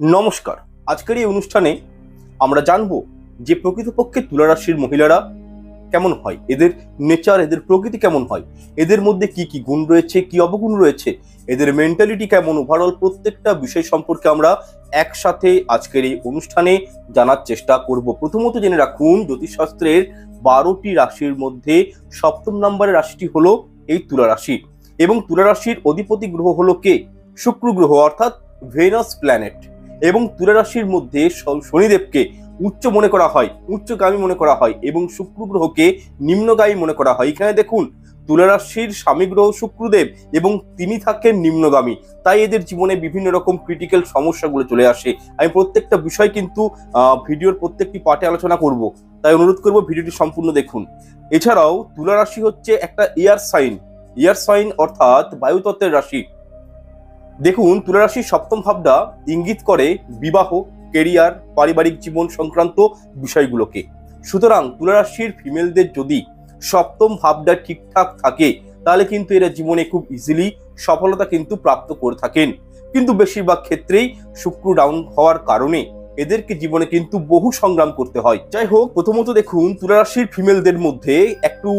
নমস্কার। আজকের এই অনুষ্ঠানে আমরা জানবো যে প্রকৃতপক্ষে তুলা রাশির মহিলারা কেমন হয়, এদের নেচার, এদের প্রকৃতি কেমন হয়, এদের মধ্যে কি কি গুণ রয়েছে, কি অবগুণ রয়েছে, এদের মেন্টালিটি কেমন, ওভারঅল প্রত্যেকটা বিষয় সম্পর্কে আমরা একসাথে আজকের এই অনুষ্ঠানে জানার চেষ্টা করব। প্রথমত জেনে রাখুন, জ্যোতিষশাস্ত্রের 12টি রাশির মধ্যে 7ম নম্বরের রাশিটি হলো এই তুলা রাশি, এবং তুলা রাশির অধিপতি গ্রহ হলো কে? শুক্র গ্রহ, অর্থাৎ ভেনাস প্ল্যানেট। এবং তুলা রাশির মধ্যে শনিদেবকে উচ্চ মনে করা হয়, উচ্চগামী মনে করা হয়, এবং শুক্র গ্রহকে নিম্নগামী মনে করা হয়। এখানে দেখুন, তুলা রাশির স্বামী গ্রহ শুক্রদেব এবং তিনি থাকেন নিম্নগামী, তাই এদের জীবনে বিভিন্ন রকম ক্রিটিক্যাল সমস্যাগুলো চলে আসে। আমি প্রত্যেকটা বিষয় কিন্তু ভিডিওর প্রত্যেকটি পার্টে আলোচনা করব, তাই অনুরোধ করব ভিডিওটি সম্পূর্ণ দেখুন। এছাড়াও তুলা রাশি হচ্ছে একটা এয়ার সাইন অর্থাৎ বায়ুতত্ত্বের রাশি। দেখুন, তুলা রাশির 7ম ভাবটা ইঙ্গিত করে বিবাহ, কেরিয়ার, পারিবারিক জীবন সংক্রান্ত বিষয়গুলোকে। সুতরাং তুলা রাশির ফিমেলদের যদি 7ম ভাবটা ঠিকঠাক থাকে, তাহলে কিন্তু এরা জীবনে খুব ইজিলি সফলতা কিন্তু প্রাপ্ত করে থাকেন। কিন্তু বেশিরভাগ ক্ষেত্রেই শুক্র ডাউন হওয়ার কারণে এদেরকে জীবনে কিন্তু বহু সংগ্রাম করতে হয়। যাই হোক, প্রথমত দেখুন, তুলা রাশির ফিমেলদের মধ্যে একটু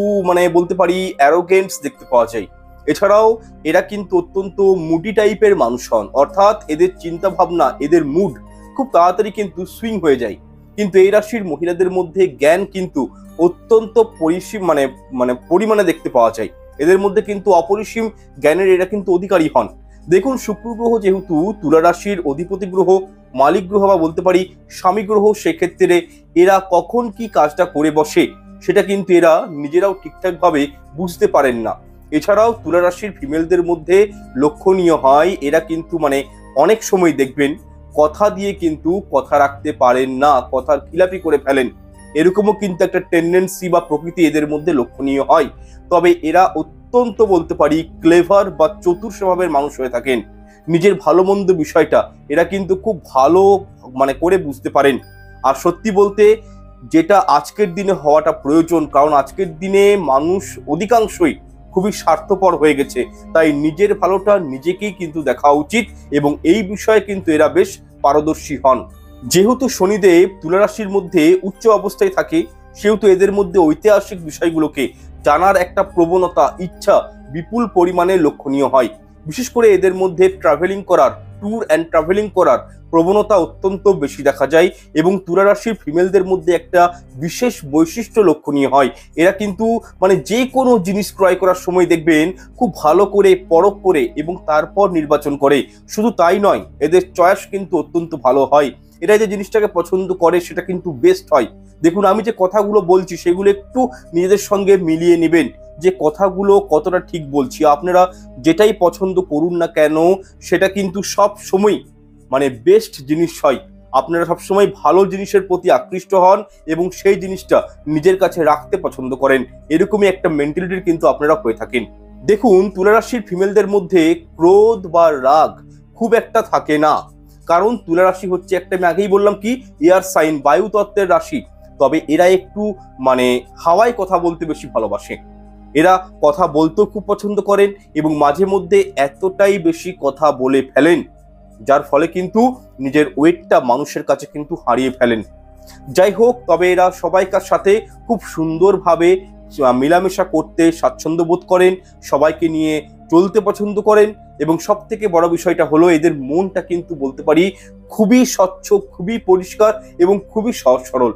বলতে পারি অ্যারোগেন্স দেখতে পাওয়া যায়। এছাড়াও এরা কিন্তু অত্যন্ত মুডি টাইপের মানুষ হন, অর্থাৎ এদের চিন্তা ভাবনা, এদের মুড খুব তাড়াতাড়ি কিন্তু সুইং হয়ে যায়। কিন্তু এই রাশির মহিলাদের মধ্যে জ্ঞান কিন্তু অত্যন্ত পরিসীম পরিমাণে দেখতে পাওয়া যায়। এদের মধ্যে কিন্তু অপরিসীম জ্ঞানের এরা কিন্তু অধিকারী হন। দেখুন, শুক্র গ্রহ যেহেতু তুলা রাশির অধিপতি গ্রহ, মালিক গ্রহ বা বলতে পারি স্বামী গ্রহ, সেক্ষেত্রে এরা কখন কি কাজটা করে বসে সেটা কিন্তু এরা নিজেরাও ঠিকঠাক ভাবে বুঝতে পারেন না। এছাড়াও তুলা রাশির ফিমেলদের মধ্যে লক্ষণীয় হয়, এরা কিন্তু অনেক সময় দেখবেন কথা দিয়ে কিন্তু কথা রাখতে পারেন না, কথার খিলাপি করে ফেলেন। এরকমও কিন্তু একটা টেন্ডেন্সি বা প্রকৃতি এদের মধ্যে লক্ষণীয় হয়। তবে এরা অত্যন্ত বলতে পারি ক্লেভার বা চতুর স্বভাবের মানুষ হয়ে থাকেন। নিজের ভালো মন্দ বিষয়টা এরা কিন্তু খুব ভালো করে বুঝতে পারেন। আর সত্যি বলতে, যেটা আজকের দিনে হওয়াটা প্রয়োজন, কারণ আজকের দিনে মানুষ অধিকাংশই খুবই স্বার্থপর হয়ে গেছে, তাই নিজের ভালোটা নিজেকেই কিন্তু দেখা উচিত, এবং এই বিষয়ে কিন্তু এরা বেশ পারদর্শী হন। যেহেতু শনিদেব তুলা রাশির মধ্যে উচ্চ অবস্থায় থাকে, সেহেতু এদের মধ্যে ঐতিহাসিক বিষয়গুলোকে জানার একটা প্রবণতা, ইচ্ছা বিপুল পরিমাণে লক্ষণীয় হয়। বিশেষ করে এদের মধ্যে ট্যুর অ্যান্ড ট্রাভেলিং করার প্রবণতা অত্যন্ত বেশি দেখা যায়, এবং তুলা রাশির ফিমেলদের মধ্যে একটা বিশেষ বৈশিষ্ট্য লক্ষণীয় হয়। এরা কিন্তু যে কোনো জিনিস ক্রয় করার সময় দেখবেন খুব ভালো করে পরখ করে এবং তারপর নির্বাচন করে। শুধু তাই নয়, এদের চয়েস কিন্তু অত্যন্ত ভালো হয়। এরা যে জিনিসটাকে পছন্দ করে সেটা কিন্তু বেস্ট হয়। দেখুন, আমি যে কথাগুলো বলছি সেগুলো একটু নিজেদের সঙ্গে মিলিয়ে নেবেন, যে কথাগুলো কতটা ঠিক বলছি। আপনারা যেটাই পছন্দ করুন না কেন, সেটা কিন্তু সব সময় বেস্ট জিনিস হয়। আপনারা সবসময় ভালো জিনিসের প্রতি আকৃষ্ট হন এবং সেই জিনিসটা নিজের কাছে রাখতে পছন্দ করেন। এরকমই একটা মেন্টালিটির কিন্তু আপনারা হয়ে থাকেন। দেখুন, তুলা রাশির ফিমেলদের মধ্যে ক্রোধ বা রাগ খুব একটা থাকে না, কারণ তুলা রাশি হচ্ছে একটা, আমি আগেই বললাম কি, এয়ার সাইন, বায়ু তত্ত্বের রাশি। তবে এরা একটু হাওয়ায় কথা বলতে বেশি ভালোবাসে। এরা কথা বলতেও খুব পছন্দ করেন এবং মাঝে মধ্যে এতটাই বেশি কথা বলে ফেলেন, যার ফলে কিন্তু নিজের ওয়েটটা মানুষের কাছে কিন্তু হারিয়ে ফেলেন। যাই হোক, তবে এরা সবাইকার সাথে খুব সুন্দরভাবে মেলামেশা করতে স্বাচ্ছন্দ্য বোধ করেন, সবাইকে নিয়ে চলতে পছন্দ করেন, এবং সব থেকে বড় বিষয়টা হলো এদের মনটা কিন্তু বলতে পারি খুবই স্বচ্ছ, খুবই পরিষ্কার এবং খুবই সহজ সরল।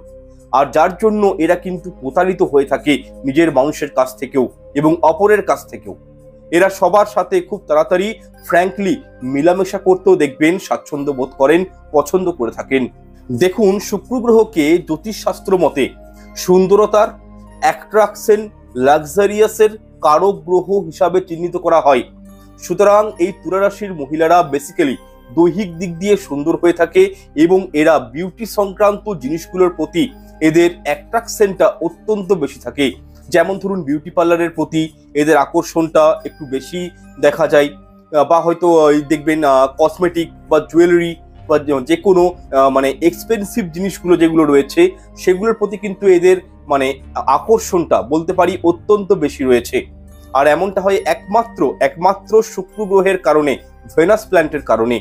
আর যার জন্য এরা কিন্তু প্রতারিত হয়ে থাকে নিজের মানুষের কাছ থেকেও এবং অপরের কাছ থেকেও। এরা সবার সাথে খুব তাড়াতাড়ি ফ্র্যাঙ্কলি মেলামেশা করতেও দেখবেন স্বাচ্ছন্দ্য বোধ করেন, পছন্দ করে থাকেন। দেখুন, শুক্র গ্রহকে জ্যোতিষশাস্ত্র মতে সুন্দরতার, অ্যাট্রাকশন, লাক্সারিয়াসের কারক গ্রহ হিসাবে চিহ্নিত করা হয়। সুতরাং এই তুলা রাশির মহিলারা বেসিক্যালি দৈহিক দিক দিয়ে সুন্দর হয়ে থাকে, এবং এরা বিউটি সংক্রান্ত জিনিসগুলোর প্রতি এদের অ্যাট্রাকশনটা অত্যন্ত বেশি থাকে। যেমন ধরুন, বিউটি পার্লারের প্রতি এদের আকর্ষণটা একটু বেশি দেখা যায়, বা হয়তো দেখবেন কসমেটিক বা জুয়েলারি বা যে কোনো এক্সপেন্সিভ জিনিসগুলো যেগুলো রয়েছে সেগুলোর প্রতি কিন্তু এদের আকর্ষণটা বলতে পারি অত্যন্ত বেশি রয়েছে। আর এমনটা হয় একমাত্র শুক্র গ্রহের কারণে, ভেনাস প্ল্যানেটের কারণে।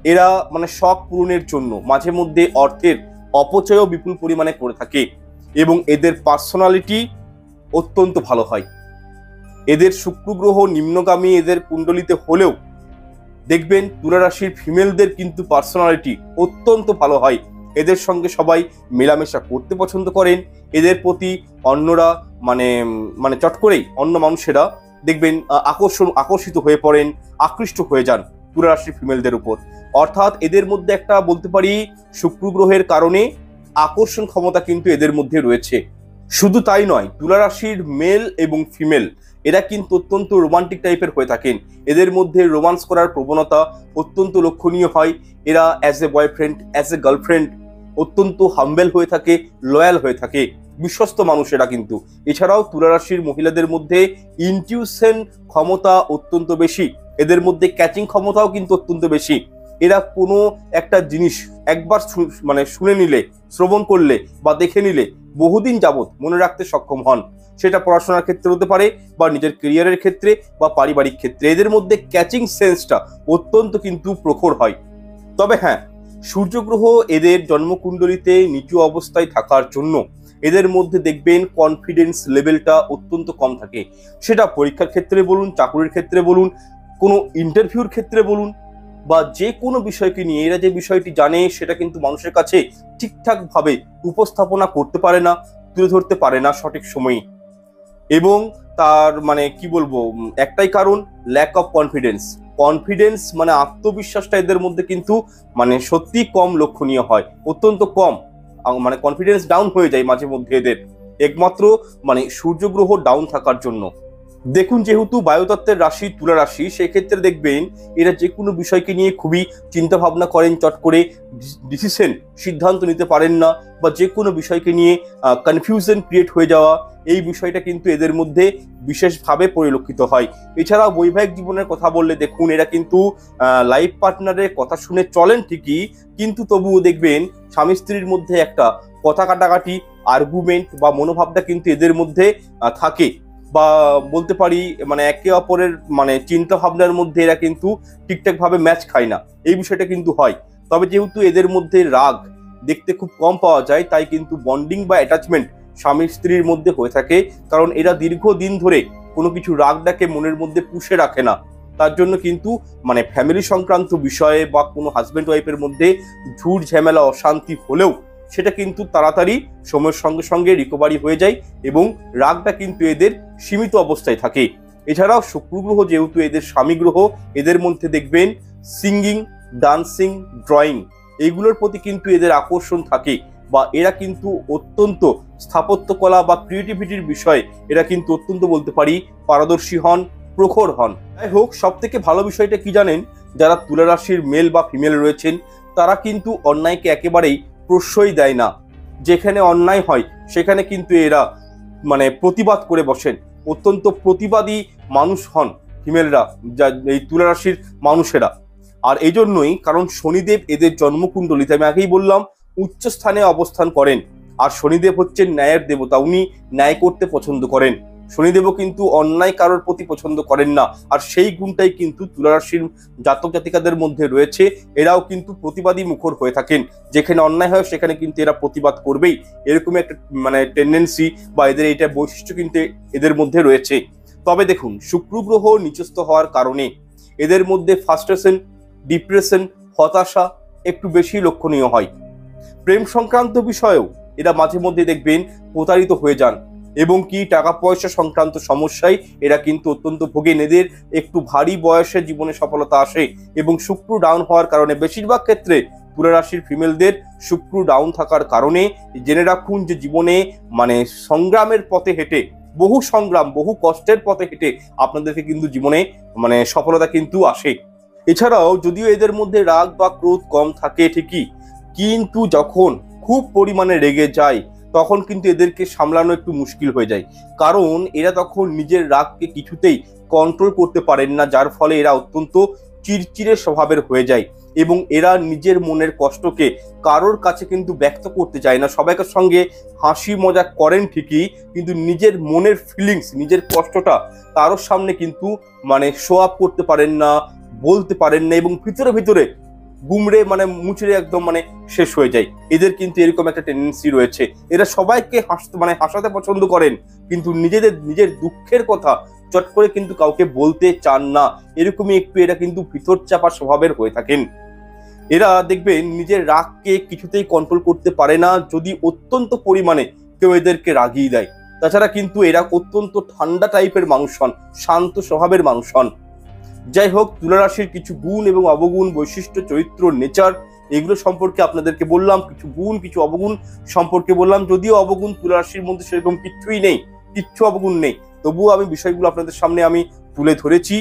এরা মানে শখ পূরণের জন্য মাঝে মধ্যে অর্থের অপচয়ও বিপুল পরিমাণে করে থাকে এবং এদের পার্সোনালিটি অত্যন্ত ভালো হয়। এদের শুক্র গ্রহ নিম্নগামী এদের কুণ্ডলিতে হলেও দেখবেন তুলা রাশির ফিমেলদের কিন্তু পার্সোনালিটি অত্যন্ত ভালো হয়। এদের সঙ্গে সবাই মেলামেশা করতে পছন্দ করেন। এদের প্রতি অন্যরা মানে মানে চট করেই অন্য মানুষেরা দেখবেন আকর্ষিত হয়ে পড়েন, আকৃষ্ট হয়ে যান তুলা রাশির ফিমেলদের উপর। অর্থাৎ এদের মধ্যে একটা বলতে পারি শুক্র গ্রহের কারণে আকর্ষণ ক্ষমতা কিন্তু এদের মধ্যে রয়েছে। শুধু তাই নয়, তুলা রাশির মেল এবং ফিমেল এরা কিন্তু অত্যন্ত রোমান্টিক টাইপের হয়ে থাকেন। এদের মধ্যে রোমান্স করার প্রবণতা অত্যন্ত লক্ষণীয় হয়। এরা as a boyfriend, as a girlfriend অত্যন্ত হাম্বেল হয়ে থাকে, লয়াল হয়ে থাকে, বিশ্বস্ত মানুষ এরা কিন্তু। এছাড়াও তুলা রাশির মহিলাদের মধ্যে ইনটিউশন ক্ষমতা অত্যন্ত বেশি, এদের মধ্যে ক্যাচিং ক্ষমতাও কিন্তু অত্যন্ত বেশি। এরা কোনো একটা জিনিস একবার মানে শুনে নিলে, শ্রবণ করলে বা দেখে নিলে বহুদিন যাবৎ মনে রাখতে সক্ষম হন। সেটা পড়াশোনার ক্ষেত্রে হতে পারে বা নিজের ক্যারিয়ারের ক্ষেত্রে বা পারিবারিক ক্ষেত্রে। এদের মধ্যে ক্যাচিং সেন্সটা অত্যন্ত কিন্তু প্রখর হয়। তবে হ্যাঁ, সূর্যগ্রহ এদের জন্মকুণ্ডলিতে নিচু অবস্থায় থাকার জন্য এদের মধ্যে দেখবেন কনফিডেন্স লেভেলটা অত্যন্ত কম থাকে। সেটা পরীক্ষার ক্ষেত্রে বলুন, চাকরির ক্ষেত্রে বলুন, কোনো ইন্টারভিউর ক্ষেত্রে বলুন, বা যে কোনো বিষয়কে নিয়ে এরা যে বিষয়টি জানে সেটা কিন্তু মানুষের কাছে ঠিকঠাকভাবে উপস্থাপনা করতে পারে না, তুলে ধরতে পারে না সঠিক সময়ে। এবং তার মানে কি বলবো, একটাই কারণ, ল্যাক অফ কনফিডেন্স। কনফিডেন্স মানে আত্মবিশ্বাসটা এদের মধ্যে কিন্তু মানে সত্যি কম লক্ষণীয় হয়, অত্যন্ত কম। মানে কনফিডেন্স ডাউন হয়ে যায় মাঝে মধ্যে এদের, একমাত্র মানে সূর্যগ্রহ ডাউন থাকার জন্য। দেখুন, যেহেতু বায়ুতত্ত্বের রাশি তুলা রাশি, সেক্ষেত্রে দেখবেন এরা যে কোনো বিষয়কে নিয়ে খুবই চিন্তা ভাবনা করেন, চট করে সিদ্ধান্ত নিতে পারেন না, বা যে কোনো বিষয়কে নিয়ে কনফিউশন ক্রিয়েট হয়ে যাওয়া, এই বিষয়টা কিন্তু এদের মধ্যে বিশেষভাবে পরিলক্ষিত হয়। এছাড়াও বৈবাহিক জীবনের কথা বললে দেখুন, এরা কিন্তু লাইফ পার্টনারের কথা শুনে চলেন ঠিকই, কিন্তু তবুও দেখবেন স্বামী স্ত্রীর মধ্যে একটা কথা কাটাকাটি, আর্গুমেন্ট বা মনোভাবটা কিন্তু এদের মধ্যে থাকে, বা বলতে পারি মানে একে অপরের মানে চিন্তা ভাবনার মধ্যে এরা কিন্তু ঠিকঠাক ভাবে ম্যাচ খায় না, এই বিষয়টা কিন্তু হয়। তবে যেহেতু এদের মধ্যে রাগ দেখতে খুব কম পাওয়া যায়, তাই কিন্তু বন্ডিং বা অ্যাটাচমেন্ট স্বামী স্ত্রীর মধ্যে হয়ে থাকে, কারণ এরা দীর্ঘদিন ধরে কোনো কিছু রাগটাকে মনের মধ্যে পুষে রাখে না। তার জন্য কিন্তু মানে ফ্যামিলি সংক্রান্ত বিষয়ে বা কোনো হাজব্যান্ড ওয়াইফের মধ্যে ঝুট ঝামেলা অশান্তি হলেও সেটা কিন্তু তাড়াতাড়ি সময়ের সঙ্গে সঙ্গে রিকভারি হয়ে যায় এবং রাগটা কিন্তু এদের সীমিত অবস্থায় থাকে। এছাড়াও শুক্র গ্রহ যেহেতু এদের স্বামী গ্রহ, এদের মধ্যে দেখবেন সিঙ্গিং, ডান্সিং, ড্রয়িং এইগুলোর প্রতি কিন্তু এদের আকর্ষণ থাকে, বা এরা কিন্তু অত্যন্ত স্থাপত্যকলা বা ক্রিয়েটিভিটির বিষয়ে এরা কিন্তু অত্যন্ত বলতে পারি পারদর্শী হন, প্রখর হন। যাই হোক, সব থেকে ভালো বিষয়টা কি জানেন, যারা তুলা রাশির মেল বা ফিমেল রয়েছেন তারা কিন্তু অন্যায়কে একেবারেই প্রশ্রয় দেয় না। যেখানে অন্যায় হয় সেখানে কিন্তু এরা মানে প্রতিবাদ করে বসেন, অত্যন্ত প্রতিবাদী মানুষ হন ফিমেলরা, যা এই তুলা রাশির মানুষেরা। আর এই জন্যই, কারণ শনিদেব এদের জন্মকুণ্ডলিতে আমি আগেই বললাম উচ্চ স্থানে অবস্থান করেন, আর শনিদেব হচ্ছেন ন্যায়ের দেবতা, উনি ন্যায় করতে পছন্দ করেন। শনিদেবও কিন্তু অন্যায় কারোর প্রতি পছন্দ করেন না, আর সেই গুণটাই কিন্তু তুলা রাশির জাতক জাতিকাদের মধ্যে রয়েছে। এরাও কিন্তু প্রতিবাদী মুখর হয়ে থাকেন, যেখানে অন্যায় হয় সেখানে কিন্তু এরা প্রতিবাদ করবেই, এরকমই একটা মানে টেন্ডেন্সি বা এদের এইটা বৈশিষ্ট্য কিন্তু এদের মধ্যে রয়েছে। তবে দেখুন, শুক্র গ্রহ নিচস্থ হওয়ার কারণে এদের মধ্যে ফ্রাস্ট্রেশন, ডিপ্রেশন, হতাশা একটু বেশি লক্ষণীয় হয়। প্রেম সংক্রান্ত বিষয়েও এরা মাঝে মধ্যে দেখবেন প্রতারিত হয়ে যান, এবং কি টাকা পয়সা সংক্রান্ত সমস্যায় এরা কিন্তু অত্যন্ত ভোগেন। এদের একটু ভারী বয়সে জীবনে সফলতা আসে, এবং শুক্র ডাউন হওয়ার কারণে বেশিরভাগ ক্ষেত্রে তুলা রাশির ফিমেলদের শুক্র ডাউন থাকার কারণে জেনে রাখুন যে জীবনে মানে সংগ্রামের পথে হেঁটে, বহু সংগ্রাম, বহু কষ্টের পথে হেঁটে আপনাদেরকে কিন্তু জীবনে মানে সফলতা কিন্তু আসে। এছাড়াও যদিও এদের মধ্যে রাগ বা ক্রোধ কম থাকে ঠিকই, কিন্তু যখন খুব পরিমাণে রেগে যায় তখন কিন্তু এদেরকে সামলানো একটু মুশকিল হয়ে যায়, কারণ এরা তখন নিজের রাগকে কিছুতেই কন্ট্রোল করতে পারেন না, যার ফলে এরা অত্যন্ত চিড়চিড়ে স্বভাবের হয়ে যায়, এবং এরা নিজের মনের কষ্টকে কারোর কাছে কিন্তু ব্যক্ত করতে চায় না। সবাইকার সঙ্গে হাসি মজা করেন ঠিকই, কিন্তু নিজের মনের ফিলিংস, নিজের কষ্টটা কারোর সামনে কিন্তু মানে শো আপ করতে পারেন না, বলতে পারেন না, এবং ভিতরে ভিতরে গুমড়ে মানে মুচড়ে একদম মানে শেষ হয়ে যায়। এদের কিন্তু এরকম একটা টেন্ডেন্সি রয়েছে। এরা সবাইকে হাসাতে পছন্দ করেন, কিন্তু নিজের দুঃখের কথা চট করে কিন্তু কাউকে বলতে চান না। এরকমই একটু এরা কিন্তু ভিতর চাপা স্বভাবের হয়ে থাকেন। এরা দেখবেন নিজের রাগকে কিছুতেই কন্ট্রোল করতে পারে না, যদি অত্যন্ত পরিমাণে কেউ এদেরকে রাগিয়ে দেয়। তাছাড়া কিন্তু এরা অত্যন্ত ঠান্ডা টাইপের মানুষ হন, শান্ত স্বভাবের মানুষ হন। যাই হোক, তুলা রাশির কিছু গুণ এবং অবগুণ, বৈশিষ্ট্য, চরিত্র, নেচার, এগুলো সম্পর্কে আপনাদেরকে বললাম। কিছু গুণ কিছু অবগুণ সম্পর্কে বললাম। যদিও অবগুণ তুলা রাশির মধ্যে সেরকম কিচ্ছুই নেই, কিচ্ছু অবগুণ নেই, তবুও আমি বিষয়গুলো আপনাদের সামনে আমি তুলে ধরেছি।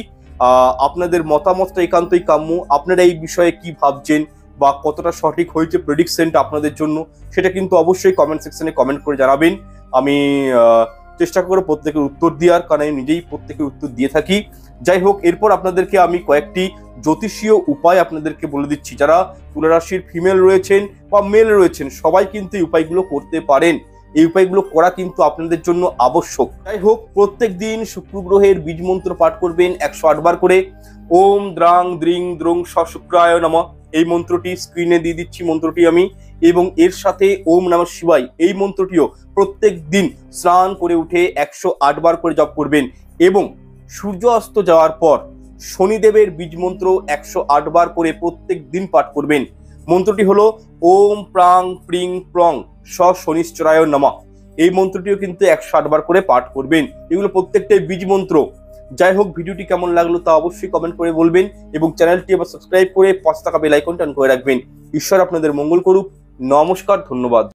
আপনাদের মতামতটা একান্তই কাম্য। আপনারা এই বিষয়ে কি ভাবছেন বা কতটা সঠিক হয়েছে প্রেডিকশনটা আপনাদের জন্য, সেটা কিন্তু অবশ্যই কমেন্ট সেকশনে কমেন্ট করে জানাবেন। আমি চেষ্টা করব প্রত্যেকের উত্তর দেওয়ার, কারণ আমি নিজেই প্রত্যেকের উত্তর দিয়ে থাকি। যাই হোক, এরপর আপনাদেরকে আমি কয়েকটি জ্যোতিষীয় উপায় আপনাদেরকে বলে দিচ্ছি। যারা তুলা রাশির ফিমেল রয়েছেন বা মেল রয়েছেন, সবাই কিন্তু এই উপায়গুলো করতে পারেন। এই উপায়গুলো করা কিন্তু আপনাদের জন্য আবশ্যক। যাই হোক, প্রত্যেক দিন শুক্র গ্রহের বীজ মন্ত্র পাঠ করবেন 108 বার করে। ওম দ্রাং দ্রিং দ্রং স শুক্রায় নমঃ, এই মন্ত্রটি স্ক্রিনে দিয়ে দিচ্ছি মন্ত্রটি আমি। এবং এর সাথে ওম নমঃ শিবায় এই মন্ত্রটিও প্রত্যেক দিন স্নান করে উঠে 108 বার করে জপ করবেন। এবং সূর্য অস্ত যাওয়ার পর শনিদেবের বীজ মন্ত্র 108 বার করে প্রত্যেক দিন পাঠ করবেন। মন্ত্রটি হলো ওম প্রাং প্রিং প্রং স শনিশ্চরায় নমঃ। এই মন্ত্রটিও কিন্তু 108 বার করে পাঠ করবেন। এগুলো প্রত্যেকটাই বীজ মন্ত্র। যাই হোক, ভিডিওটি কেমন লাগলো তা অবশ্যই কমেন্ট করে বলবেন এবং চ্যানেলটি আবার সাবস্ক্রাইব করে 5 টাকা বেল আইকনটা অন করে রাখবেন। ঈশ্বর আপনাদের মঙ্গল করুক। নমস্কার, ধন্যবাদ।